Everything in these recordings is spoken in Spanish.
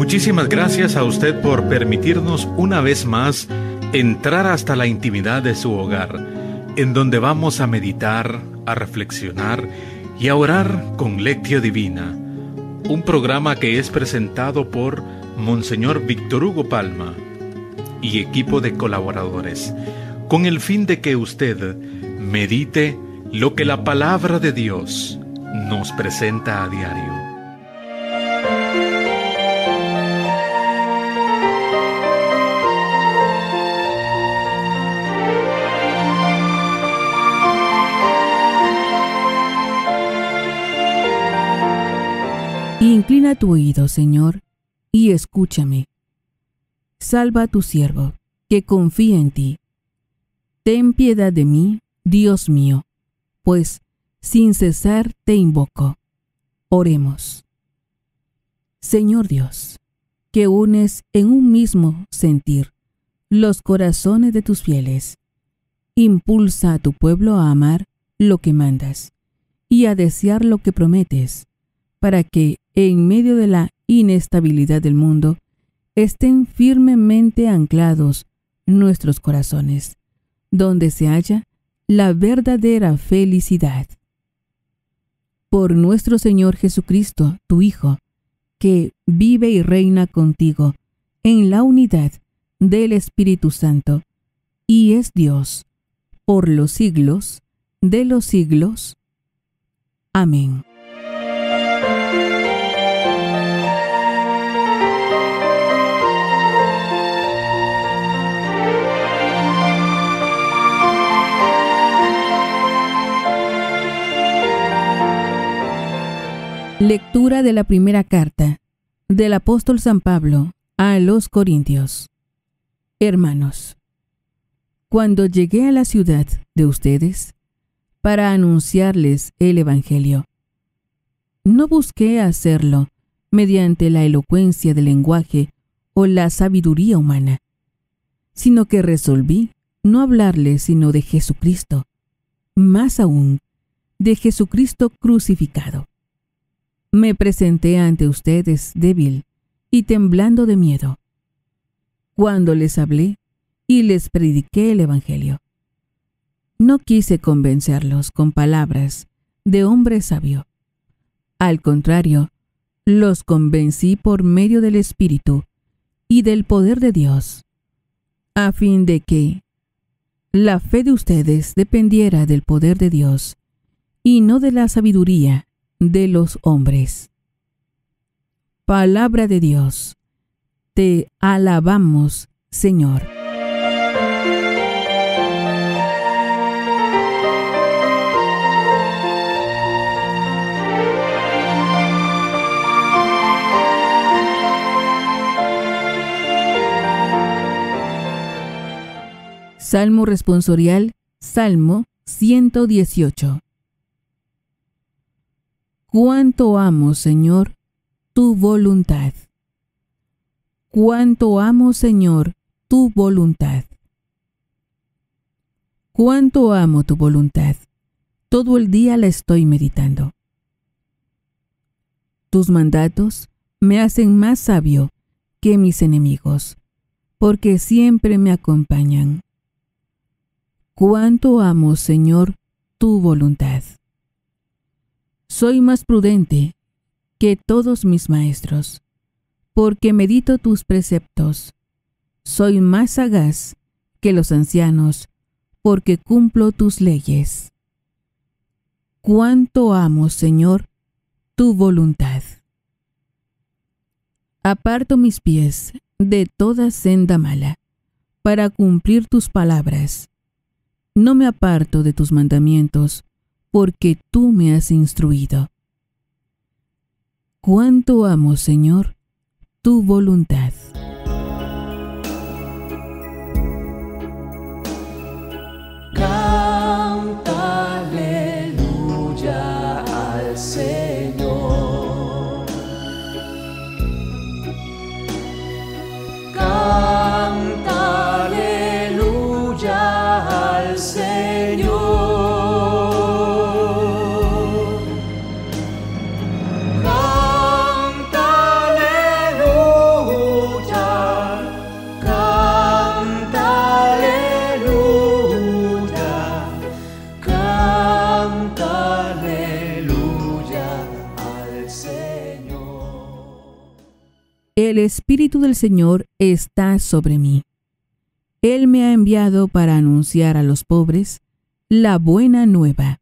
Muchísimas gracias a usted por permitirnos una vez más entrar hasta la intimidad de su hogar, en donde vamos a meditar, a reflexionar y a orar con Lectio Divina, un programa que es presentado por Monseñor Víctor Hugo Palma y equipo de colaboradores, con el fin de que usted medite lo que la palabra de Dios nos presenta a diario. Inclina tu oído, Señor, y escúchame. Salva a tu siervo, que confía en ti. Ten piedad de mí, Dios mío, pues sin cesar te invoco. Oremos. Señor Dios, que unes en un mismo sentir los corazones de tus fieles, impulsa a tu pueblo a amar lo que mandas y a desear lo que prometes, para que, en medio de la inestabilidad del mundo, estén firmemente anclados nuestros corazones, donde se halla la verdadera felicidad. Por nuestro Señor Jesucristo, tu Hijo, que vive y reina contigo en la unidad del Espíritu Santo, y es Dios, por los siglos de los siglos. Amén. Lectura de la primera carta del apóstol San Pablo a los Corintios. Hermanos, cuando llegué a la ciudad de ustedes para anunciarles el Evangelio, no busqué hacerlo mediante la elocuencia del lenguaje o la sabiduría humana, sino que resolví no hablarles sino de Jesucristo, más aún de Jesucristo crucificado. Me presenté ante ustedes débil y temblando de miedo, cuando les hablé y les prediqué el Evangelio. No quise convencerlos con palabras de hombre sabio. Al contrario, los convencí por medio del Espíritu y del poder de Dios, a fin de que la fe de ustedes dependiera del poder de Dios y no de la sabiduría de los hombres. Palabra de Dios. Te alabamos, Señor. Salmo responsorial, Salmo 118. Cuánto amo, Señor, tu voluntad. Cuánto amo, Señor, tu voluntad. Cuánto amo tu voluntad. Todo el día la estoy meditando. Tus mandatos me hacen más sabio que mis enemigos, porque siempre me acompañan. Cuánto amo, Señor, tu voluntad. Soy más prudente que todos mis maestros, porque medito tus preceptos. Soy más sagaz que los ancianos, porque cumplo tus leyes. Cuánto amo, Señor, tu voluntad. Aparto mis pies de toda senda mala, para cumplir tus palabras. No me aparto de tus mandamientos, porque tú me has instruido. Cuánto amo, Señor, tu voluntad. Canta aleluya al Señor. Canta aleluya al Señor. Canta aleluya. El Espíritu del Señor está sobre mí. Él me ha enviado para anunciar a los pobres la buena nueva.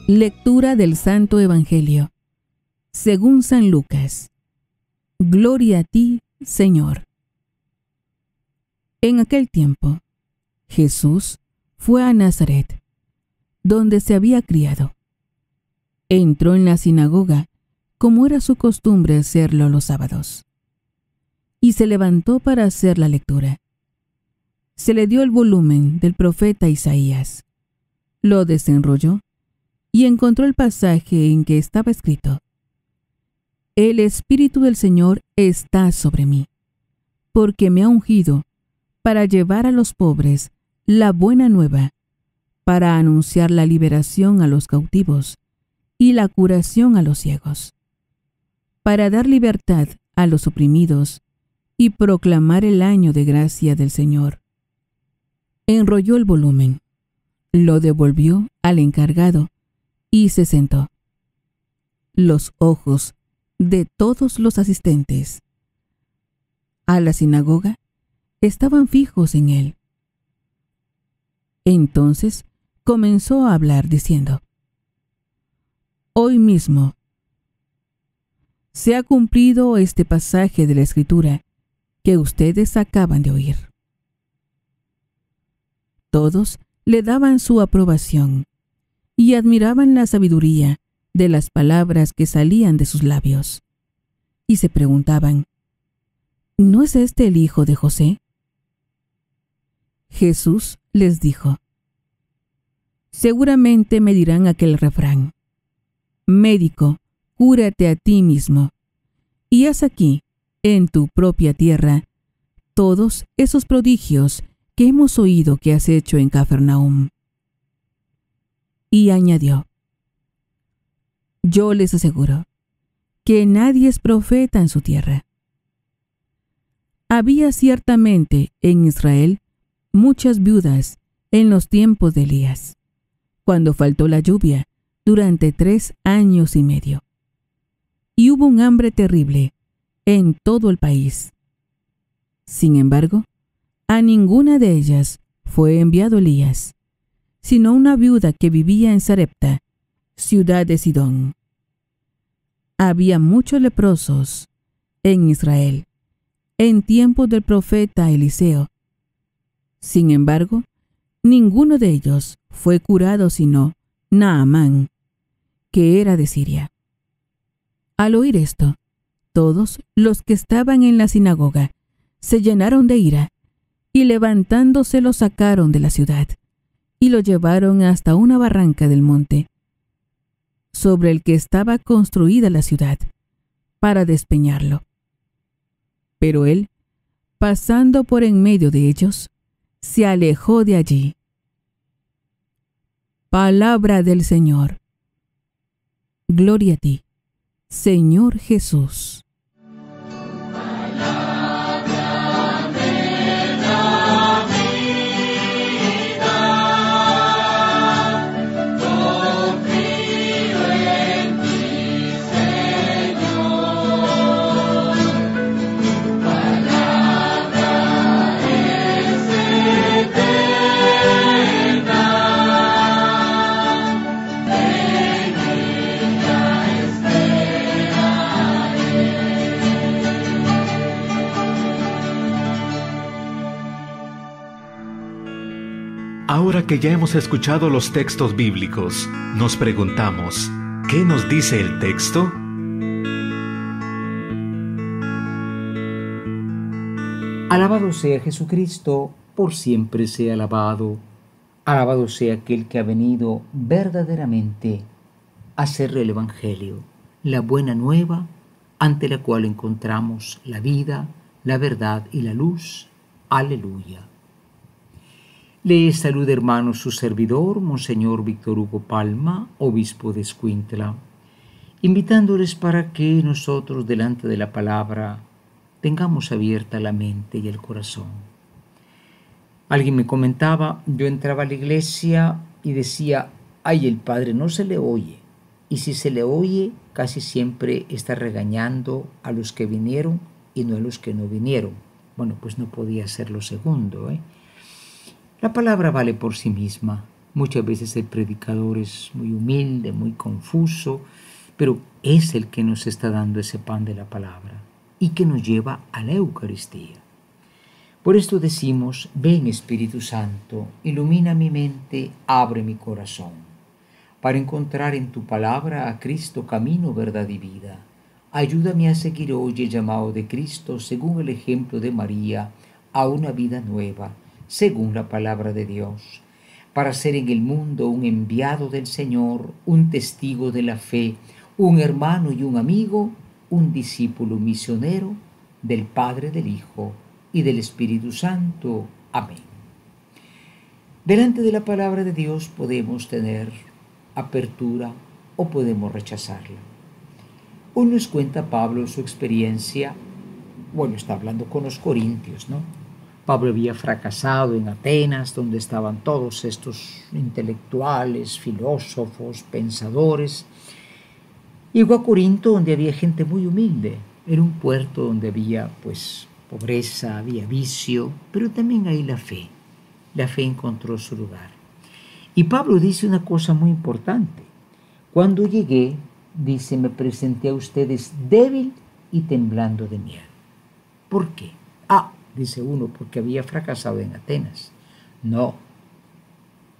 Lectura del Santo Evangelio según San Lucas. Gloria a ti, Señor. En aquel tiempo, Jesús fue a Nazaret, donde se había criado. Entró en la sinagoga, como era su costumbre hacerlo los sábados, y se levantó para hacer la lectura. Se le dio el volumen del profeta Isaías, lo desenrolló y encontró el pasaje en que estaba escrito: El Espíritu del Señor está sobre mí, porque me ha ungido para llevar a los pobres la buena nueva, para anunciar la liberación a los cautivos y la curación a los ciegos, para dar libertad a los oprimidos y proclamar el año de gracia del Señor. Enrolló el volumen, lo devolvió al encargado y se sentó. Los ojos de todos los asistentes a la sinagoga estaban fijos en él. Entonces comenzó a hablar diciendo: Hoy mismo se ha cumplido este pasaje de la Escritura que ustedes acaban de oír. Todos le daban su aprobación y admiraban la sabiduría de las palabras que salían de sus labios, y se preguntaban: ¿no es este el hijo de José? Jesús les dijo: seguramente me dirán aquel refrán: médico, cúrate a ti mismo, y haz aquí, en tu propia tierra, todos esos prodigios que hemos oído que has hecho en Cafarnaúm. Y añadió: yo les aseguro que nadie es profeta en su tierra. Había ciertamente en Israel muchas viudas en los tiempos de Elías, cuando faltó la lluvia durante 3 años y medio. Y hubo un hambre terrible en todo el país. Sin embargo, a ninguna de ellas fue enviado Elías, sino una viuda que vivía en Sarepta, ciudad de Sidón. Había muchos leprosos en Israel en tiempos del profeta Eliseo. Sin embargo, ninguno de ellos fue curado sino Naamán, que era de Siria. Al oír esto, todos los que estaban en la sinagoga se llenaron de ira y levantándose lo sacaron de la ciudad y lo llevaron hasta una barranca del monte sobre el que estaba construida la ciudad, para despeñarlo. Pero él, pasando por en medio de ellos, se alejó de allí. Palabra del Señor. Gloria a ti, Señor Jesús. Ahora que ya hemos escuchado los textos bíblicos, nos preguntamos, ¿qué nos dice el texto? Alabado sea Jesucristo, por siempre sea alabado. Alabado sea aquel que ha venido verdaderamente a hacer el Evangelio, la buena nueva, ante la cual encontramos la vida, la verdad y la luz. Aleluya. Les saluda, hermanos, su servidor, Monseñor Víctor Hugo Palma, obispo de Escuintla, invitándoles para que nosotros, delante de la palabra, tengamos abierta la mente y el corazón. Alguien me comentaba, yo entraba a la iglesia y decía, ay, el Padre no se le oye. Y si se le oye, casi siempre está regañando a los que vinieron y no a los que no vinieron. Bueno, pues no podía ser lo segundo, La palabra vale por sí misma. Muchas veces el predicador es muy humilde, muy confuso, pero es el que nos está dando ese pan de la palabra y que nos lleva a la Eucaristía. Por esto decimos, ven Espíritu Santo, ilumina mi mente, abre mi corazón, para encontrar en tu palabra a Cristo camino, verdad y vida. Ayúdame a seguir hoy el llamado de Cristo según el ejemplo de María a una vida nueva, según la palabra de Dios, para ser en el mundo un enviado del Señor, un testigo de la fe, un hermano y un amigo, un discípulo misionero del Padre, del Hijo y del Espíritu Santo. Amén. Delante de la palabra de Dios podemos tener apertura o podemos rechazarla. Hoy nos cuenta Pablo su experiencia, está hablando con los corintios, ¿no? Pablo había fracasado en Atenas, donde estaban todos estos intelectuales, filósofos, pensadores. Llegó a Corinto, donde había gente muy humilde. Era un puerto donde había, pobreza, había vicio, pero también hay la fe. La fe encontró su lugar. Y Pablo dice una cosa muy importante. Cuando llegué, dice, me presenté a ustedes débil y temblando de miedo. ¿Por qué? Dice uno, porque había fracasado en Atenas. No.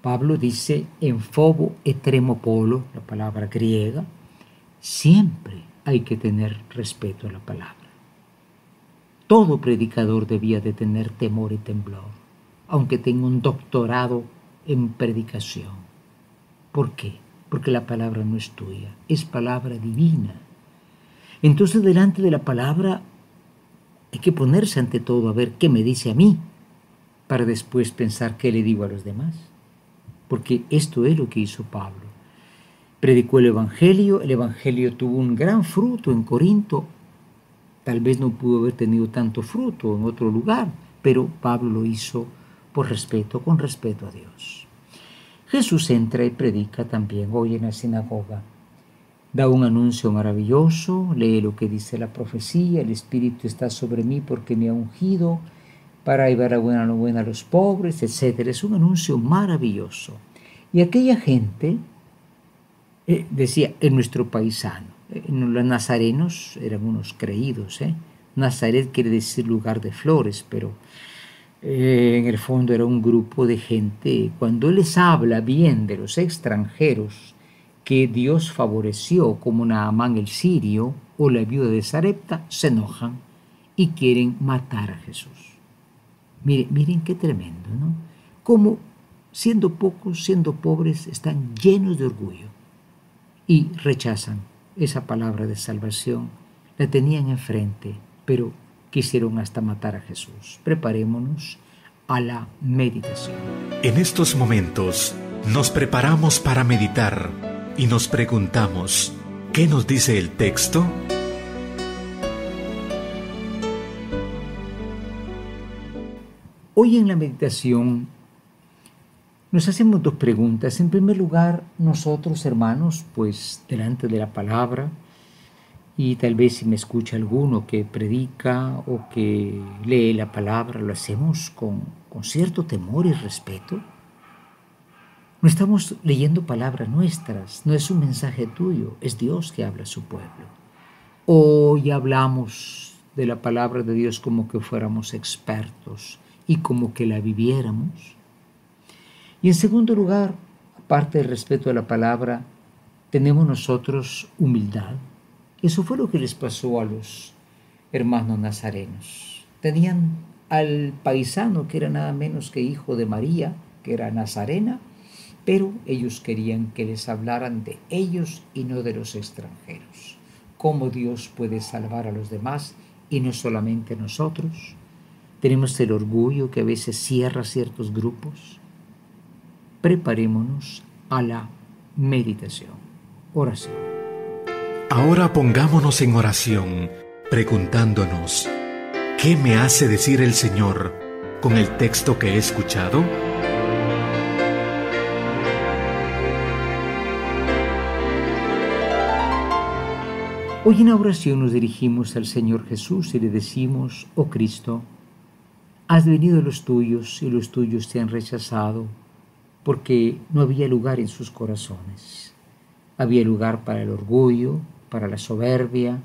Pablo dice en fobo etremopolo, la palabra griega, siempre hay que tener respeto a la palabra. Todo predicador debía de tener temor y temblor, aunque tenga un doctorado en predicación. ¿Por qué? Porque la palabra no es tuya, es palabra divina. Entonces, delante de la palabra hay que ponerse ante todo a ver qué me dice a mí, para después pensar qué le digo a los demás. Porque esto es lo que hizo Pablo. Predicó el Evangelio tuvo un gran fruto en Corinto. Tal vez no pudo haber tenido tanto fruto en otro lugar, pero Pablo lo hizo con respeto a Dios. Jesús entra y predica también hoy en la sinagoga. Da un anuncio maravilloso, lee lo que dice la profecía, el Espíritu está sobre mí porque me ha ungido para llevar a buena a los pobres, etc. Es un anuncio maravilloso. Y aquella gente decía, es nuestro paisano. Los nazarenos eran unos creídos. Nazaret quiere decir lugar de flores, pero en el fondo era un grupo de gente. Cuando él les habla bien de los extranjeros que Dios favoreció, como Naamán el sirio o la viuda de Sarepta, se enojan y quieren matar a Jesús. Miren qué tremendo, ¿no? Como siendo pocos, siendo pobres, están llenos de orgullo y rechazan esa palabra de salvación. La tenían enfrente, pero quisieron hasta matar a Jesús. Preparémonos a la meditación. En estos momentos nos preparamos para meditar y nos preguntamos, ¿qué nos dice el texto? Hoy en la meditación nos hacemos dos preguntas. En primer lugar, nosotros, hermanos, delante de la palabra, y tal vez si me escucha alguno que predica o que lee la palabra, lo hacemos con cierto temor y respeto. No estamos leyendo palabras nuestras, no es un mensaje tuyo, es Dios que habla a su pueblo. Hoy hablamos de la palabra de Dios como que fuéramos expertos y como que la viviéramos. Y en segundo lugar, aparte del respeto a la palabra, tenemos nosotros humildad. Eso fue lo que les pasó a los hermanos nazarenos. Tenían al paisano que era nada menos que hijo de María, que era nazarena, pero ellos querían que les hablaran de ellos y no de los extranjeros. ¿Cómo Dios puede salvar a los demás y no solamente a nosotros? Tenemos el orgullo que a veces cierra ciertos grupos. preparémonos a la meditación. Oración. Ahora pongámonos en oración, preguntándonos, ¿qué me hace decir el Señor con el texto que he escuchado? Hoy en la oración nos dirigimos al Señor Jesús y le decimos: oh Cristo, has venido a los tuyos y los tuyos te han rechazado, porque no había lugar en sus corazones. Había lugar para el orgullo, para la soberbia,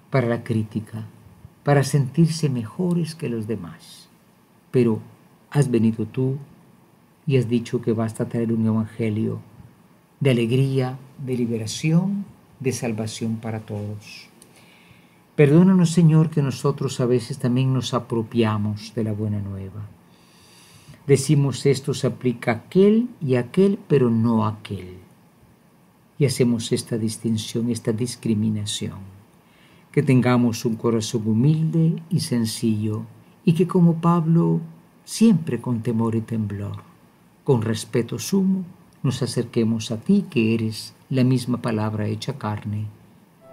para la crítica, para sentirse mejores que los demás. Pero has venido tú y has dicho que basta traer un evangelio de alegría, de liberación, de salvación para todos. Perdónanos, Señor, que nosotros a veces también nos apropiamos de la buena nueva. Decimos esto se aplica a aquel y a aquel, pero no a aquel. Y hacemos esta distinción, esta discriminación. Que tengamos un corazón humilde y sencillo, y que como Pablo, siempre con temor y temblor, con respeto sumo, nos acerquemos a ti, que eres la misma palabra hecha carne.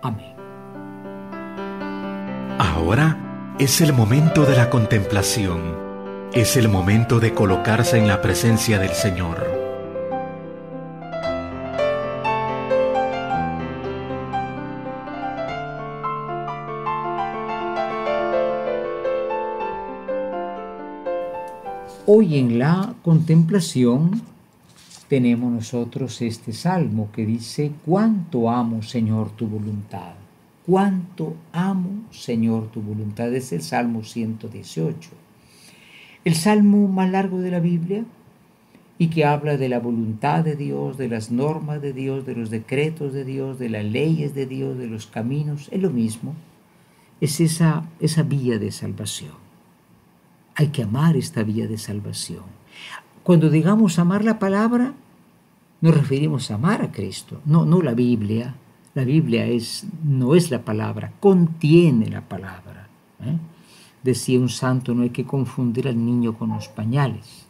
Amén. Ahora es el momento de la contemplación. Es el momento de colocarse en la presencia del Señor. Hoy en la contemplación tenemos nosotros este salmo que dice: cuánto amo, Señor, tu voluntad. Cuánto amo, Señor, tu voluntad. Es el Salmo 118. El salmo más largo de la Biblia y que habla de la voluntad de Dios, de las normas de Dios, de los decretos de Dios, de las leyes de Dios, de los caminos. Es lo mismo. Es esa vía de salvación. Hay que amar esta vía de salvación. Cuando digamos amar la palabra, nos referimos a amar a Cristo, no la Biblia. La Biblia no es la palabra, contiene la palabra. Decía un santo: no hay que confundir al niño con los pañales.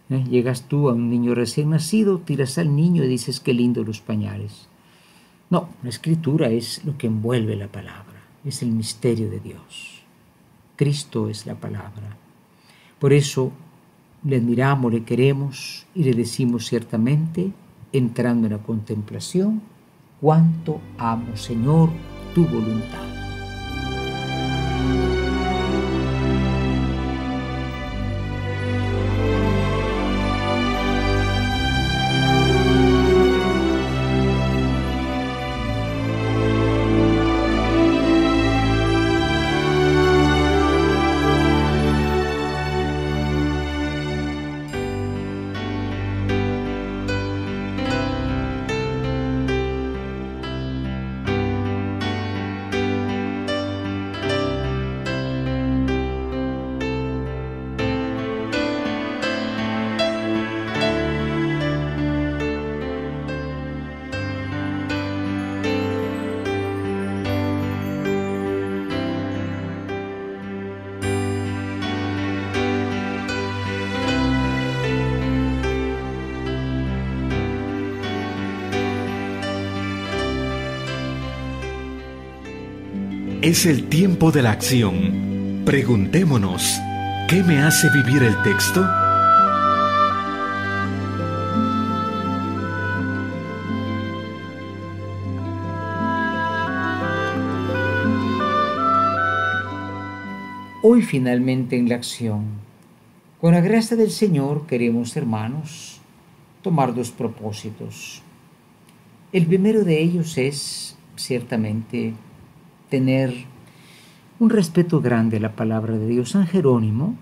Llegas tú a un niño recién nacido, tiras al niño y dices: qué lindo los pañales. No, la Escritura es lo que envuelve la palabra, es el misterio de Dios. Cristo es la palabra. Por eso le admiramos, le queremos y le decimos ciertamente, entrando en la contemplación: cuánto amo, Señor, tu voluntad. Es el tiempo de la acción. Preguntémonos, ¿qué me hace vivir el texto? Hoy finalmente en la acción, con la gracia del Señor, queremos, hermanos, tomar dos propósitos. El primero de ellos es, ciertamente, tener un respeto grande a la palabra de Dios. San Jerónimo,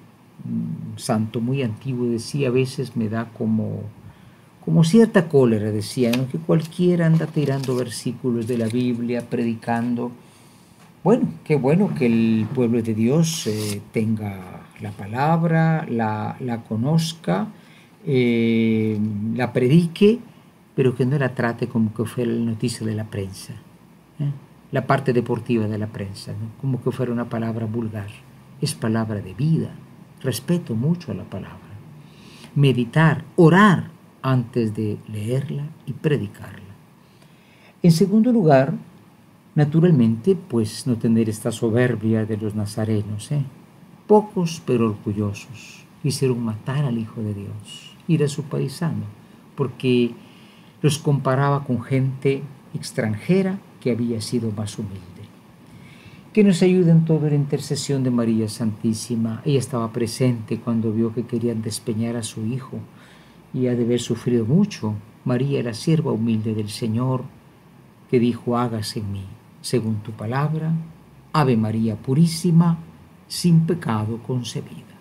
un santo muy antiguo, decía: a veces me da como cierta cólera, decía, ¿no?, que cualquiera anda tirando versículos de la Biblia, predicando. Bueno, qué bueno que el pueblo de Dios tenga la palabra, la conozca, la predique, pero que no la trate como que fuera la noticia de la prensa, la parte deportiva de la prensa, ¿no?, como que fuera una palabra vulgar. Es palabra de vida. Respeto mucho a la palabra. Meditar, orar antes de leerla y predicarla. En segundo lugar, naturalmente, pues no tener esta soberbia de los nazarenos, pocos pero orgullosos, quisieron matar al Hijo de Dios, ir a su paisano, porque los comparaba con gente extranjera que había sido más humilde. Que nos ayude en todo la intercesión de María Santísima. Ella estaba presente cuando vio que querían despeñar a su hijo y ha de haber sufrido mucho. María, la sierva humilde del Señor, que dijo: hágase en mí según tu palabra. Ave María purísima, sin pecado concebida.